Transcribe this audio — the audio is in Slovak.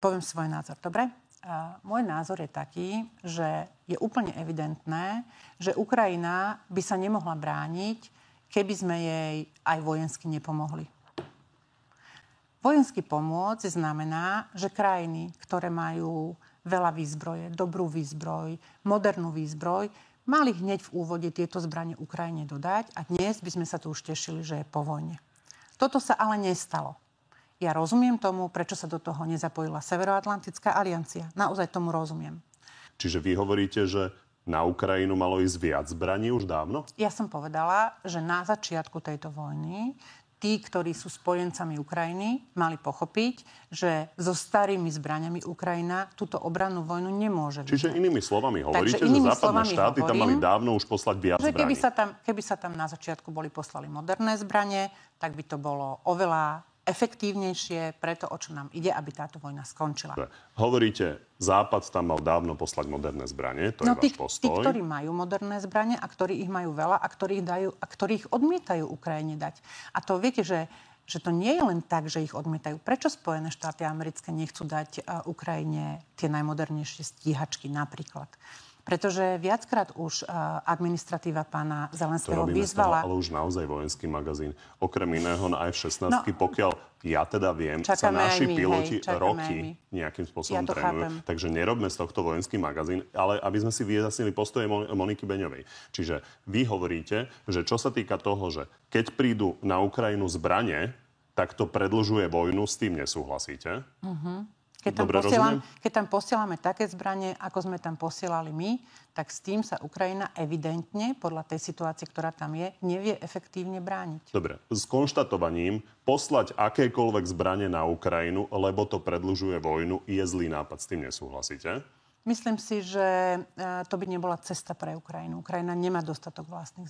Poviem svoj názor, dobre? Môj názor je taký, že je úplne evidentné, že Ukrajina by sa nemohla brániť, keby sme jej aj vojensky nepomohli. Vojensky pomôcť znamená, že krajiny, ktoré majú veľa výzbroje, dobrú výzbroj, modernú výzbroj, mali hneď v úvode tieto zbrane Ukrajine dodať a dnes by sme sa tu už tešili, že je po vojne. Toto sa ale nestalo. Ja rozumiem tomu, prečo sa do toho nezapojila Severoatlantická aliancia. Naozaj tomu rozumiem. Čiže vy hovoríte, že na Ukrajinu malo ísť viac zbraní už dávno? Ja som povedala, že na začiatku tejto vojny tí, ktorí sú spojencami Ukrajiny, mali pochopiť, že so starými zbraňami Ukrajina túto obrannú vojnu nemôže vyhrať. Čiže inými slovami hovoríte, že západné štáty tam mali dávno už poslať viac zbraní. Keby sa tam na začiatku poslali moderné zbranie, tak by to bolo oveľa efektívnejšie pre to, o čo nám ide, aby táto vojna skončila. Hovoríte, Západ tam mal dávno poslať moderné zbranie, to je váš postoj. Tí, ktorí majú moderné zbranie a ktorí ich majú veľa a ktorých odmietajú Ukrajine dať. A to viete, že to nie je len tak, že ich odmietajú. Prečo Spojené štáty americké nechcú dať Ukrajine tie najmodernejšie stíhačky napríklad? Pretože viackrát už administratíva pána Zelenského vyzvala... Ale už naozaj vojenský magazín. Okrem iného na F-16, pokiaľ ja teda viem, sa naši piloti roky nejakým spôsobom trénujú. Takže nerobme z tohto vojenský magazín, ale aby sme si vyjasnili postoje Moniky Beňovej. Čiže vy hovoríte, že čo sa týka toho, že keď prídu na Ukrajinu zbrane, tak to predĺžuje vojnu, s tým nesúhlasíte? Keď tam posielame také zbranie, ako sme tam posielali my, tak s tým sa Ukrajina evidentne, podľa tej situácie, ktorá tam je, nevie efektívne brániť. Dobre, s konštatovaním poslať akékoľvek zbranie na Ukrajinu, lebo to predĺžuje vojnu, je zlý nápad. S tým nesúhlasíte? Myslím si, že to by nebola cesta pre Ukrajinu. Ukrajina nemá dostatok vlastných zbraní.